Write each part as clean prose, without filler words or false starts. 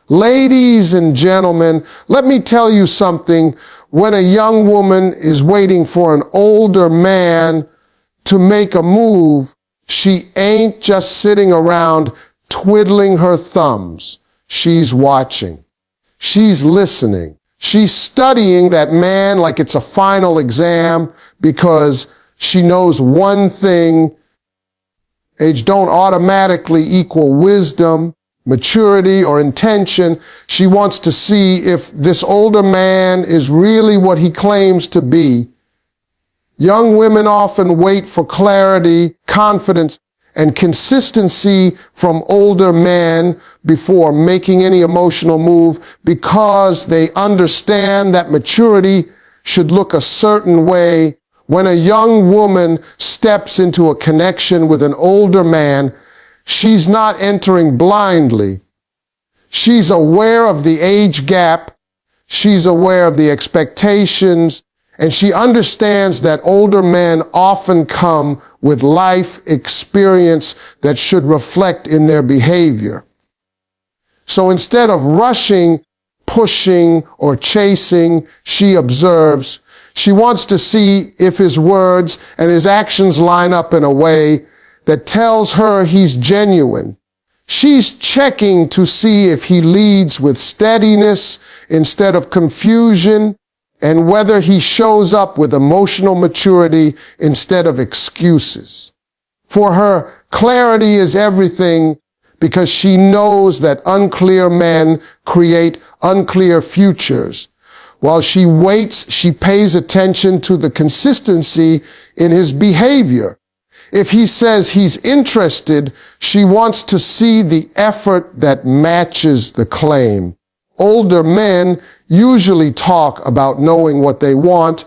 Ladies and gentlemen, let me tell you something. When a young woman is waiting for an older man to make a move, she ain't just sitting around twiddling her thumbs. She's watching. She's listening. She's studying that man like it's a final exam because she knows one thing. Age don't automatically equal wisdom, maturity, or intention. She wants to see if this older man is really what he claims to be. Young women often wait for clarity, confidence, and consistency from older men before making any emotional move because they understand that maturity should look a certain way. When a young woman steps into a connection with an older man, she's not entering blindly. She's aware of the age gap. She's aware of the expectations. And she understands that older men often come with life experience that should reflect in their behavior. So instead of rushing, pushing, or chasing, she observes. She wants to see if his words and his actions line up in a way that tells her he's genuine. She's checking to see if he leads with steadiness instead of confusion, and whether he shows up with emotional maturity instead of excuses. For her, clarity is everything because she knows that unclear men create unclear futures. While she waits, she pays attention to the consistency in his behavior. If he says he's interested, she wants to see the effort that matches the claim. Older men usually talk about knowing what they want,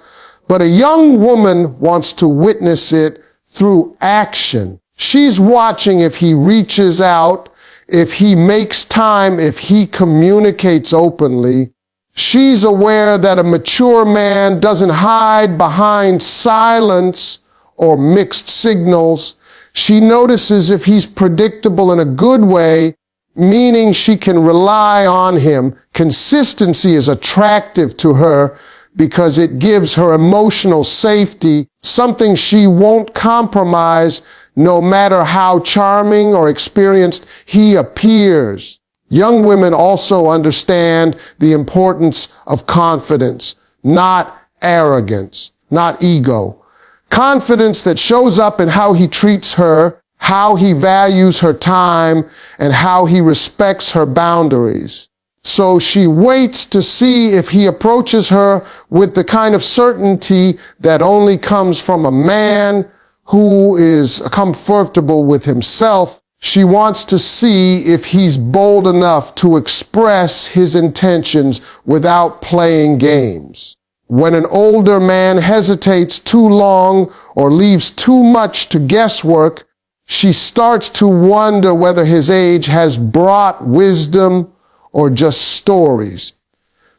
but a young woman wants to witness it through action. She's watching if he reaches out, if he makes time, if he communicates openly. She's aware that a mature man doesn't hide behind silence or mixed signals. She notices if he's predictable in a good way, meaning she can rely on him. Consistency is attractive to her because it gives her emotional safety, something she won't compromise no matter how charming or experienced he appears. Young women also understand the importance of confidence, not arrogance, not ego. Confidence that shows up in how he treats her, how he values her time, and how he respects her boundaries. So she waits to see if he approaches her with the kind of certainty that only comes from a man who is comfortable with himself. She wants to see if he's bold enough to express his intentions without playing games. When an older man hesitates too long or leaves too much to guesswork, she starts to wonder whether his age has brought wisdom or just stories.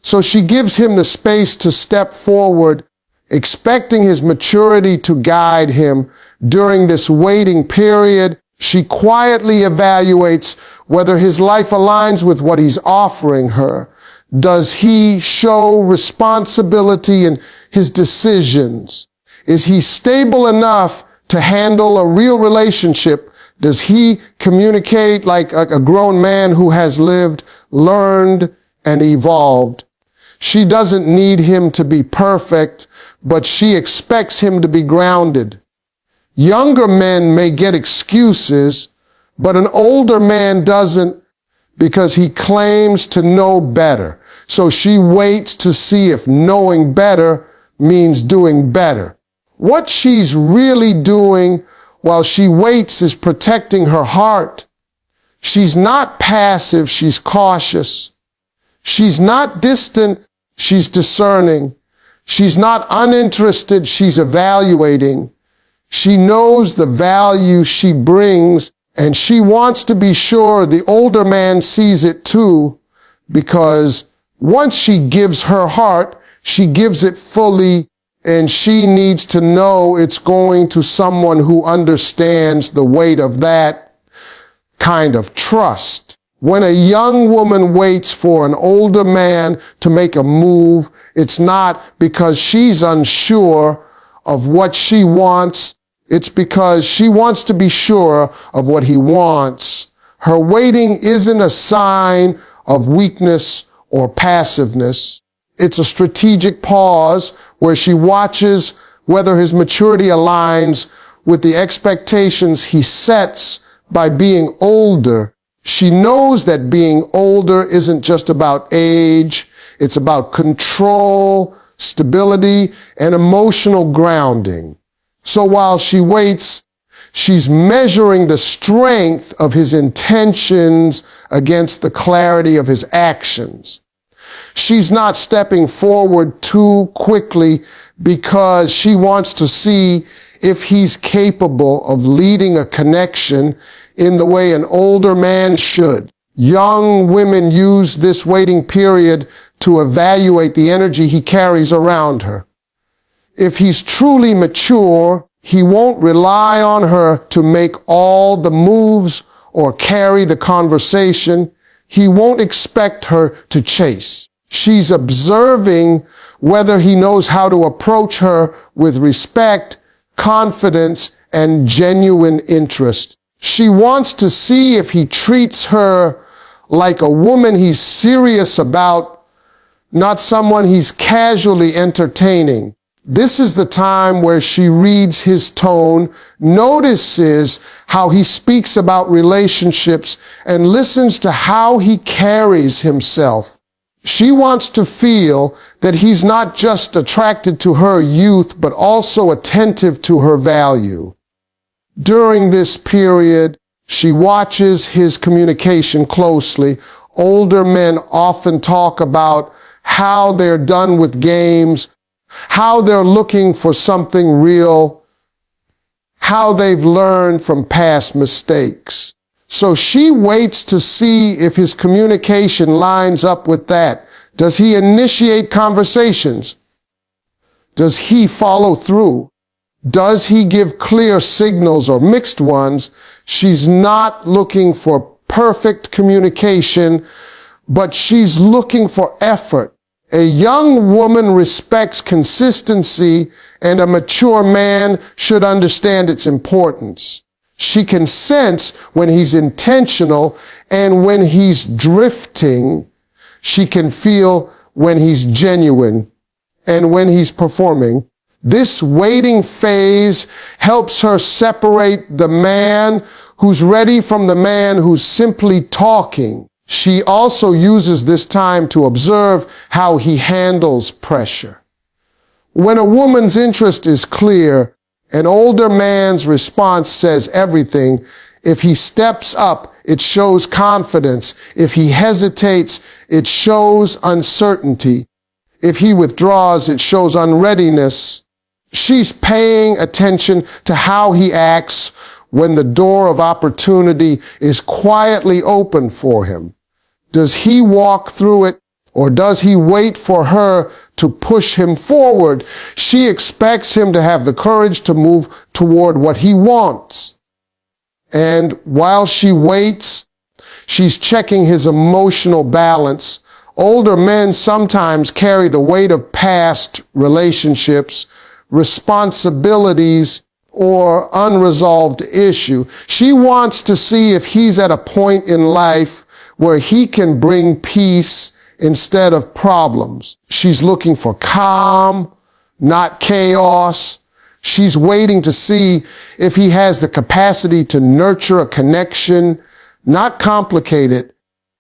So she gives him the space to step forward, expecting his maturity to guide him. During this waiting period, she quietly evaluates whether his life aligns with what he's offering her. Does he show responsibility in his decisions? Is he stable enough to handle a real relationship? Does he communicate like a grown man who has lived, learned, and evolved? She doesn't need him to be perfect, but she expects him to be grounded. Younger men may get excuses, but an older man doesn't because he claims to know better. So she waits to see if knowing better means doing better. What she's really doing while she waits is protecting her heart. She's not passive, she's cautious. She's not distant, she's discerning. She's not uninterested, she's evaluating. She knows the value she brings, and she wants to be sure the older man sees it too, because once she gives her heart, she gives it fully, and she needs to know it's going to someone who understands the weight of that kind of trust. When a young woman waits for an older man to make a move, it's not because she's unsure of what she wants. It's because she wants to be sure of what he wants. Her waiting isn't a sign of weakness or passiveness. It's a strategic pause where she watches whether his maturity aligns with the expectations he sets by being older. She knows that being older isn't just about age. It's about control, stability, and emotional grounding. So while she waits, she's measuring the strength of his intentions against the clarity of his actions. She's not stepping forward too quickly because she wants to see if he's capable of leading a connection in the way an older man should. Young women use this waiting period to evaluate the energy he carries around her. If he's truly mature, he won't rely on her to make all the moves or carry the conversation. He won't expect her to chase. She's observing whether he knows how to approach her with respect, confidence, and genuine interest. She wants to see if he treats her like a woman he's serious about, not someone he's casually entertaining. This is the time where she reads his tone, notices how he speaks about relationships, and listens to how he carries himself. She wants to feel that he's not just attracted to her youth, but also attentive to her value. During this period, she watches his communication closely. Older men often talk about how they're done with games, how they're looking for something real, how they've learned from past mistakes. So she waits to see if his communication lines up with that. Does he initiate conversations? Does he follow through? Does he give clear signals or mixed ones? She's not looking for perfect communication, but she's looking for effort. A young woman respects consistency, and a mature man should understand its importance. She can sense when he's intentional and when he's drifting. She can feel when he's genuine and when he's performing. This waiting phase helps her separate the man who's ready from the man who's simply talking. She also uses this time to observe how he handles pressure. When a woman's interest is clear, an older man's response says everything. If he steps up, it shows confidence. If he hesitates, it shows uncertainty. If he withdraws, it shows unreadiness. She's paying attention to how he acts when the door of opportunity is quietly open for him. Does he walk through it, or does he wait for her to push him forward? She expects him to have the courage to move toward what he wants. And while she waits, she's checking his emotional balance. Older men sometimes carry the weight of past relationships, responsibilities, or unresolved issue. She wants to see if he's at a point in life where he can bring peace instead of problems. She's looking for calm, not chaos. She's waiting to see if he has the capacity to nurture a connection, not complicate it.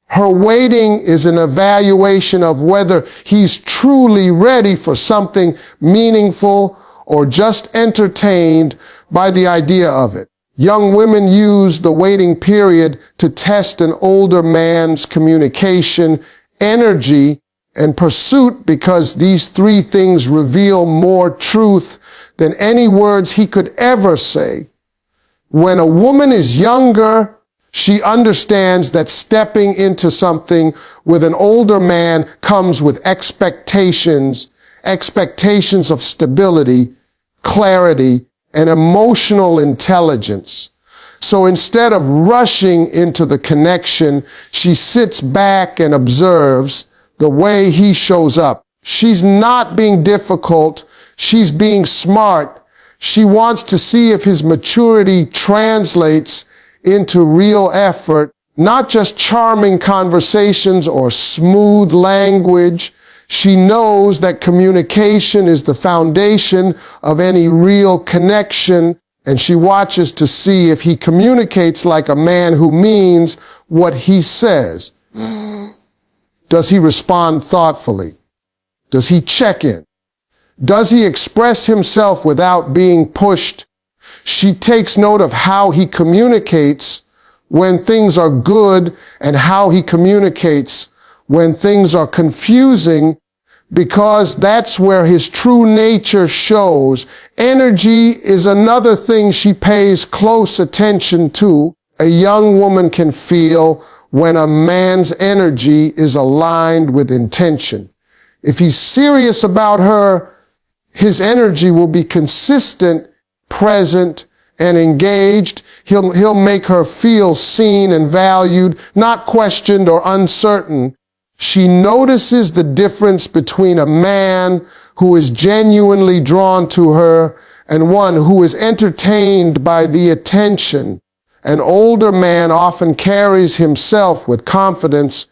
Her waiting is an evaluation of whether he's truly ready for something meaningful or just entertained by the idea of it. Young women use the waiting period to test an older man's communication, energy, and pursuit, because these three things reveal more truth than any words he could ever say. When a woman is younger, she understands that stepping into something with an older man comes with expectations of stability, clarity, and emotional intelligence. So instead of rushing into the connection, she sits back and observes the way he shows up. She's not being difficult. She's being smart. She wants to see if his maturity translates into real effort, not just charming conversations or smooth language. She knows that communication is the foundation of any real connection, and she watches to see if he communicates like a man who means what he says. Does he respond thoughtfully? Does he check in? Does he express himself without being pushed? She takes note of how he communicates when things are good and how he communicates when things are confusing, because that's where his true nature shows. Energy is another thing she pays close attention to. A young woman can feel when a man's energy is aligned with intention. If he's serious about her, his energy will be consistent, present, and engaged. He'll make her feel seen and valued, not questioned or uncertain. She notices the difference between a man who is genuinely drawn to her and one who is entertained by the attention. An older man often carries himself with confidence,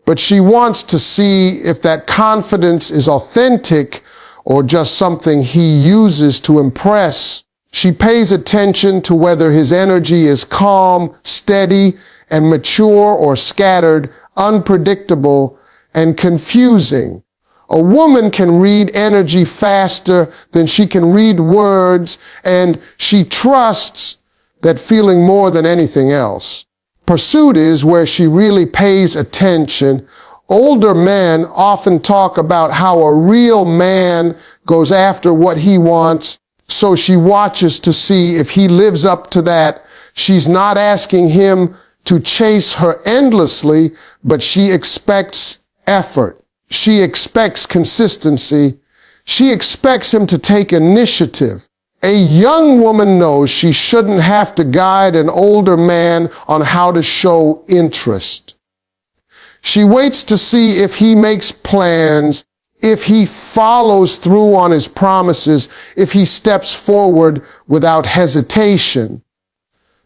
but she wants to see if that confidence is authentic or just something he uses to impress. She pays attention to whether his energy is calm, steady, and mature or scattered, unpredictable, and confusing. A woman can read energy faster than she can read words, and she trusts that feeling more than anything else. Pursuit is where she really pays attention. Older men often talk about how a real man goes after what he wants, so she watches to see if he lives up to that. She's not asking him to chase her endlessly, but she expects effort. She expects consistency. She expects him to take initiative. A young woman knows she shouldn't have to guide an older man on how to show interest. She waits to see if he makes plans, if he follows through on his promises, if he steps forward without hesitation.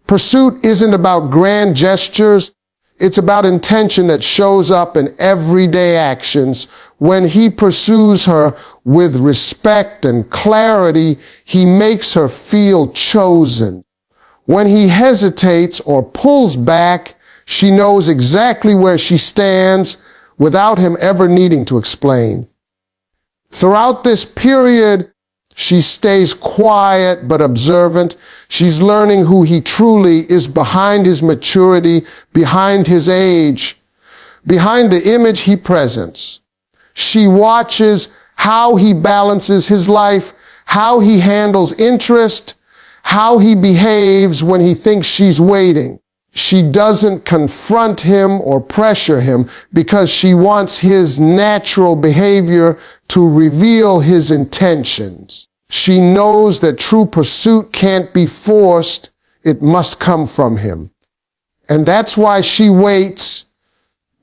Pursuit isn't about grand gestures. It's about intention that shows up in everyday actions. When he pursues her with respect and clarity, he makes her feel chosen. When he hesitates or pulls back, she knows exactly where she stands without him ever needing to explain. Throughout this period, she stays quiet but observant. She's learning who he truly is behind his maturity, behind his age, behind the image he presents. She watches how he balances his life, how he handles interest, how he behaves when he thinks she's waiting. She doesn't confront him or pressure him because she wants his natural behavior to reveal his intentions. She knows that true pursuit can't be forced. It must come from him. And that's why she waits,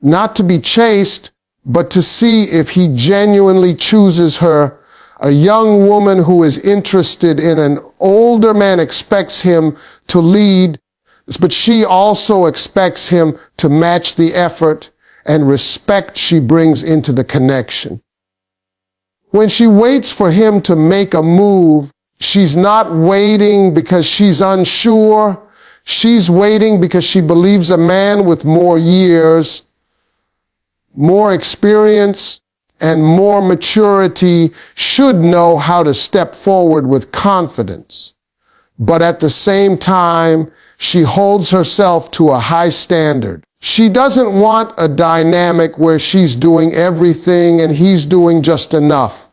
not to be chased, but to see if he genuinely chooses her. A young woman who is interested in an older man expects him to lead, but she also expects him to match the effort and respect she brings into the connection. When she waits for him to make a move, she's not waiting because she's unsure. She's waiting because she believes a man with more years, more experience, and more maturity should know how to step forward with confidence. But at the same time, she holds herself to a high standard. She doesn't want a dynamic where she's doing everything and he's doing just enough.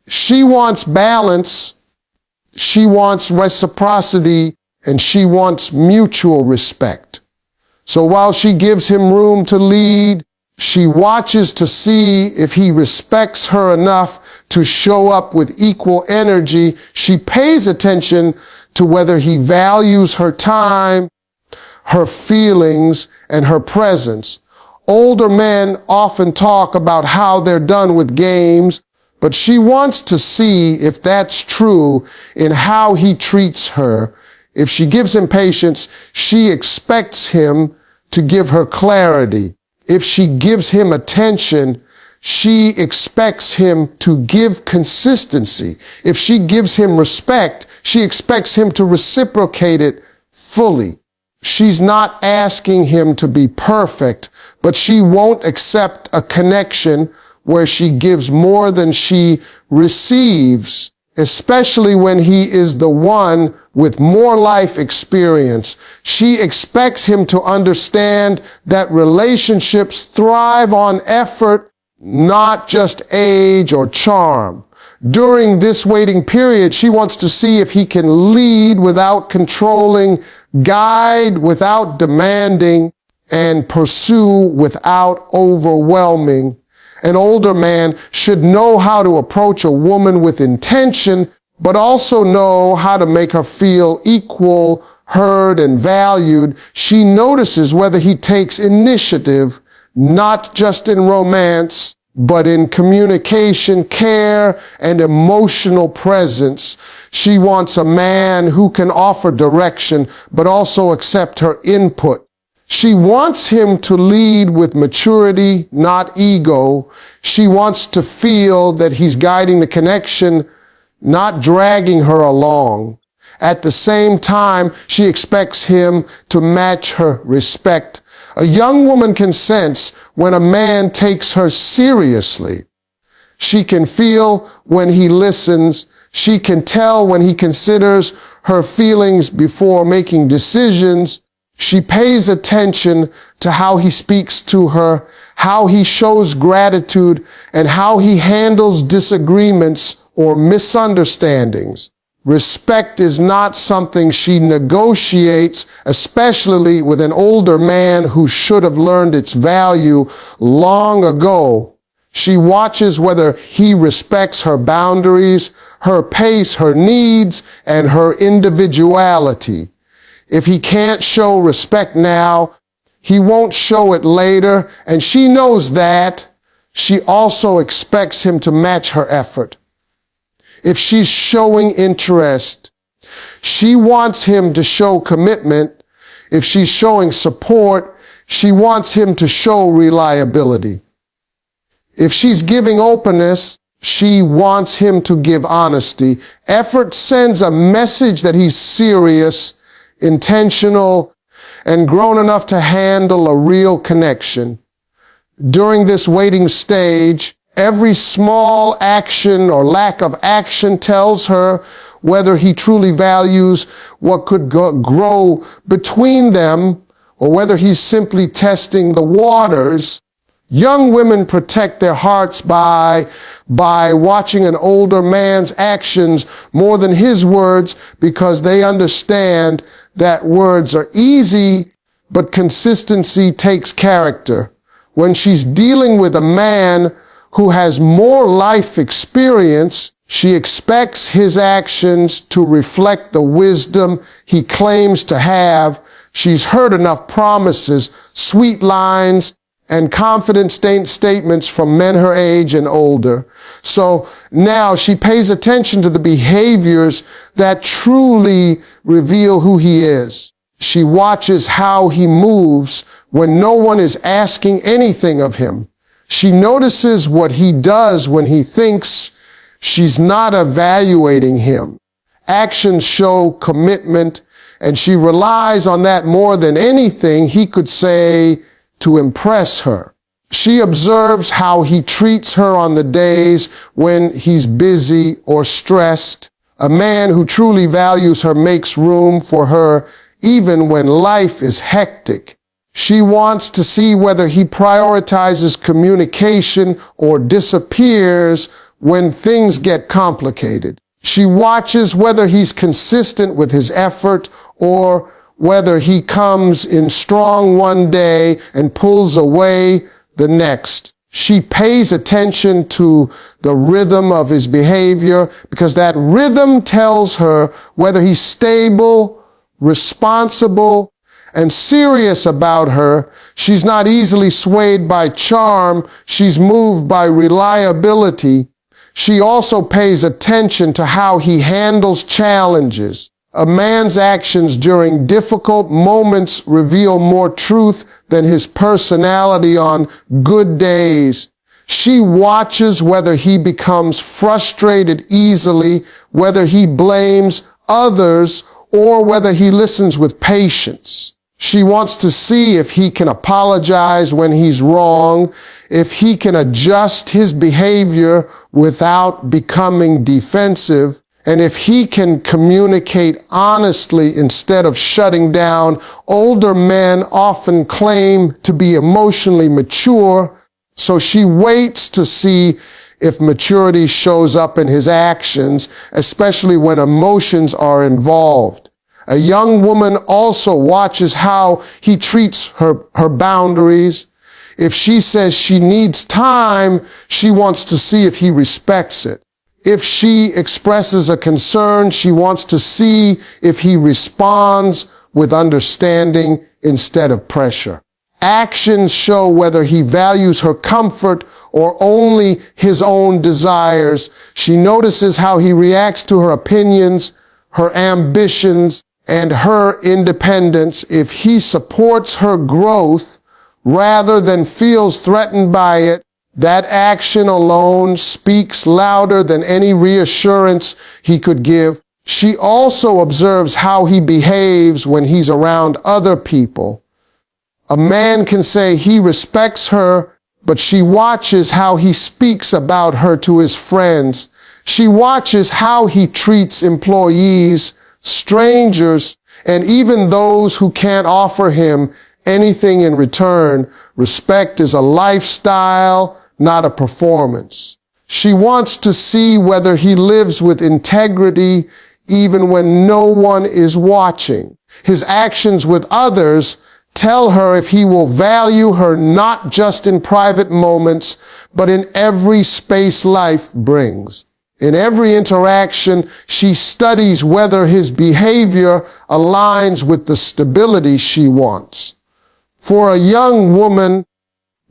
She wants balance, she wants reciprocity, and she wants mutual respect. So while she gives him room to lead, she watches to see if he respects her enough to show up with equal energy. She pays attention to whether he values her time, her feelings, and her presence. Older men often talk about how they're done with games, but she wants to see if that's true in how he treats her. If she gives him patience, she expects him to give her clarity. If she gives him attention, she expects him to give consistency. If she gives him respect, she expects him to reciprocate it fully. She's not asking him to be perfect, but she won't accept a connection where she gives more than she receives, especially when he is the one with more life experience. She expects him to understand that relationships thrive on effort, not just age or charm. During this waiting period, she wants to see if he can lead without controlling, guide without demanding, and pursue without overwhelming. An older man should know how to approach a woman with intention, but also know how to make her feel equal, heard, and valued. She notices whether he takes initiative, not just in romance, but in communication, care, and emotional presence. She wants a man who can offer direction, but also accept her input. She wants him to lead with maturity, not ego. She wants to feel that he's guiding the connection, not dragging her along. At the same time, she expects him to match her respect. A young woman can sense when a man takes her seriously. She can feel when he listens. She can tell when he considers her feelings before making decisions. She pays attention to how he speaks to her, how he shows gratitude, and how he handles disagreements or misunderstandings. Respect is not something she negotiates, especially with an older man who should have learned its value long ago. She watches whether he respects her boundaries, her pace, her needs, and her individuality. If he can't show respect now, he won't show it later, and she knows that. She also expects him to match her effort. If she's showing interest, she wants him to show commitment. If she's showing support, she wants him to show reliability. If she's giving openness, she wants him to give honesty. Effort sends a message that he's serious, intentional, and grown enough to handle a real connection. During this waiting stage, every small action or lack of action tells her whether he truly values what could grow between them or whether he's simply testing the waters. Young women protect their hearts by watching an older man's actions more than his words, because they understand that words are easy, but consistency takes character. When she's dealing with a man who has more life experience, she expects his actions to reflect the wisdom he claims to have. She's heard enough promises, sweet lines, and confident statements from men her age and older. So now she pays attention to the behaviors that truly reveal who he is. She watches how he moves when no one is asking anything of him. She notices what he does when he thinks she's not evaluating him. Actions show commitment, and she relies on that more than anything he could say to impress her. She observes how he treats her on the days when he's busy or stressed. A man who truly values her makes room for her even when life is hectic. She wants to see whether he prioritizes communication or disappears when things get complicated. She watches whether he's consistent with his effort or whether he comes in strong one day and pulls away the next. She pays attention to the rhythm of his behavior because that rhythm tells her whether he's stable, responsible, and serious about her. She's not easily swayed by charm. She's moved by reliability. She also pays attention to how he handles challenges. A man's actions during difficult moments reveal more truth than his personality on good days. She watches whether he becomes frustrated easily, whether he blames others, or whether he listens with patience. She wants to see if he can apologize when he's wrong, if he can adjust his behavior without becoming defensive, and if he can communicate honestly instead of shutting down. Older men often claim to be emotionally mature, so she waits to see if maturity shows up in his actions, especially when emotions are involved. A young woman also watches how he treats her boundaries. If she says she needs time, she wants to see if he respects it. If she expresses a concern, she wants to see if he responds with understanding instead of pressure. Actions show whether he values her comfort or only his own desires. She notices how he reacts to her opinions, her ambitions, and her independence. If he supports her growth rather than feels threatened by it, that action alone speaks louder than any reassurance he could give. She also observes how he behaves when he's around other people. A man can say he respects her, but she watches how he speaks about her to his friends. She watches how he treats employees, strangers, and even those who can't offer him anything in return. Respect is a lifestyle, not a performance. She wants to see whether he lives with integrity even when no one is watching. His actions with others tell her if he will value her not just in private moments, but in every space life brings. In every interaction, she studies whether his behavior aligns with the stability she wants. For a young woman,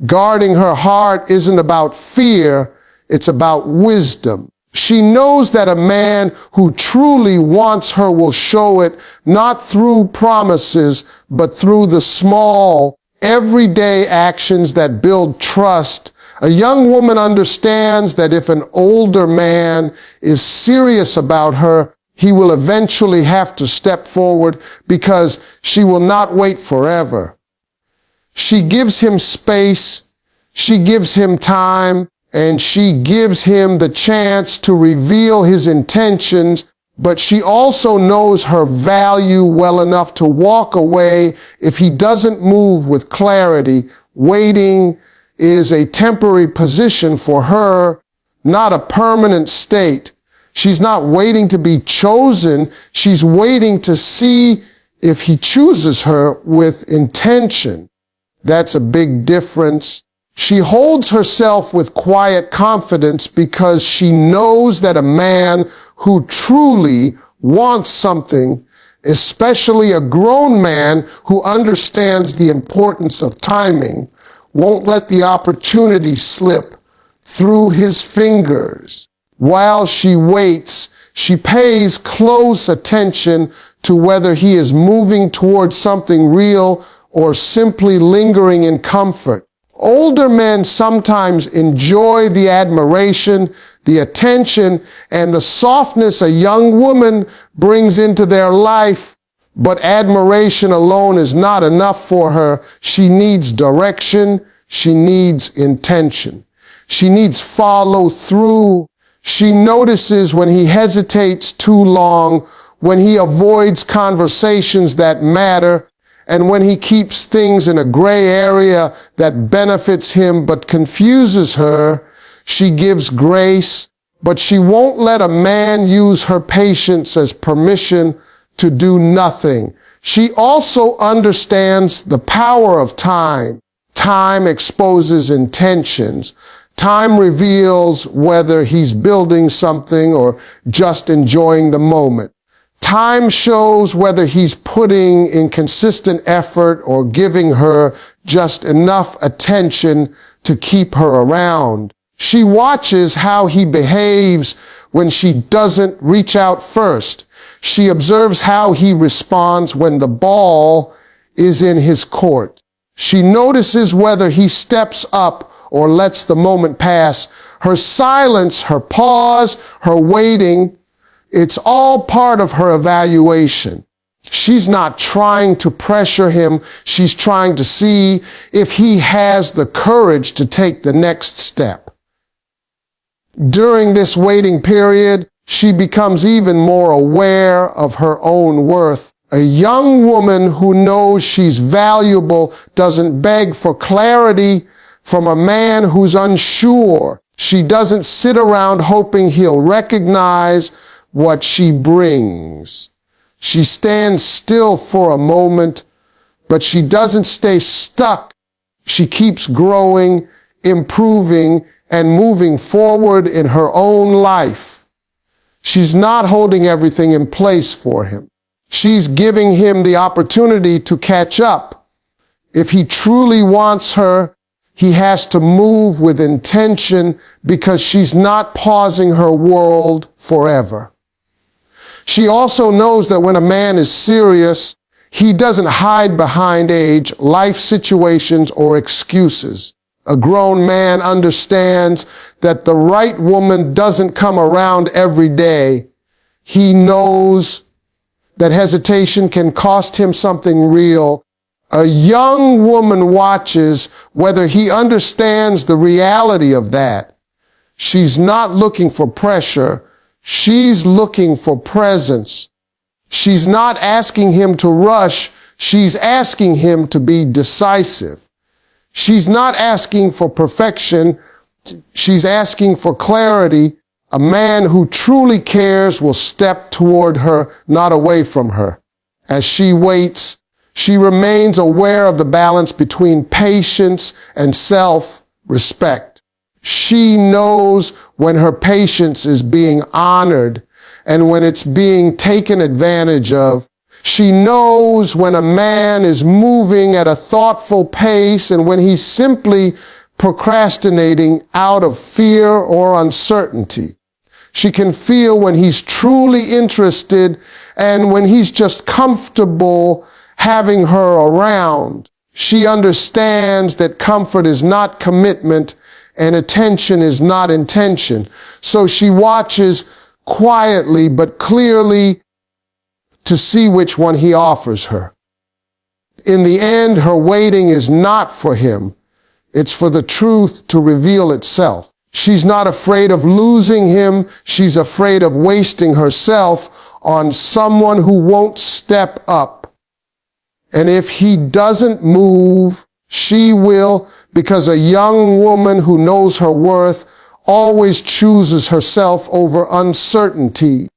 guarding her heart isn't about fear, it's about wisdom. She knows that a man who truly wants her will show it not through promises, but through the small, everyday actions that build trust. A young woman understands that if an older man is serious about her, he will eventually have to step forward because she will not wait forever. She gives him space, she gives him time, and she gives him the chance to reveal his intentions, but she also knows her value well enough to walk away if he doesn't move with clarity. Waiting is a temporary position for her, not a permanent state. She's not waiting to be chosen. She's waiting to see if he chooses her with intention. That's a big difference. She holds herself with quiet confidence because she knows that a man who truly wants something, especially a grown man who understands the importance of timing, won't let the opportunity slip through his fingers. While she waits, she pays close attention to whether he is moving towards something real or simply lingering in comfort. Older men sometimes enjoy the admiration, the attention, and the softness a young woman brings into their life, but admiration alone is not enough for her. She needs direction. She needs intention. She needs follow through. She notices when he hesitates too long, when he avoids conversations that matter, and when he keeps things in a gray area that benefits him but confuses her. She gives grace, but she won't let a man use her patience as permission to do nothing. She also understands the power of time. Time exposes intentions. Time reveals whether he's building something or just enjoying the moment. Time shows whether he's putting in consistent effort or giving her just enough attention to keep her around. She watches how he behaves when she doesn't reach out first. She observes how he responds when the ball is in his court. She notices whether he steps up or lets the moment pass. Her silence, her pause, her waiting, it's all part of her evaluation. She's not trying to pressure him. She's trying to see if he has the courage to take the next step. During this waiting period, she becomes even more aware of her own worth. A young woman who knows she's valuable doesn't beg for clarity from a man who's unsure. She doesn't sit around hoping he'll recognize what she brings. She stands still for a moment, but she doesn't stay stuck. She keeps growing, improving, and moving forward in her own life. She's not holding everything in place for him. She's giving him the opportunity to catch up. If he truly wants her, he has to move with intention because she's not pausing her world forever. She also knows that when a man is serious, he doesn't hide behind age, life situations, or excuses. A grown man understands that the right woman doesn't come around every day. He knows that hesitation can cost him something real. A young woman watches whether he understands the reality of that. She's not looking for pressure. She's looking for presence. She's not asking him to rush. She's asking him to be decisive. She's not asking for perfection. She's asking for clarity. A man who truly cares will step toward her, not away from her. As she waits, she remains aware of the balance between patience and self-respect. She knows when her patience is being honored and when it's being taken advantage of. She knows when a man is moving at a thoughtful pace and when he's simply procrastinating out of fear or uncertainty. She can feel when he's truly interested and when he's just comfortable having her around. She understands that comfort is not commitment and attention is not intention. So she watches quietly but clearly to see which one he offers her. In the end, her waiting is not for him. It's for the truth to reveal itself. She's not afraid of losing him. She's afraid of wasting herself on someone who won't step up. And if he doesn't move, she will, because a young woman who knows her worth always chooses herself over uncertainty.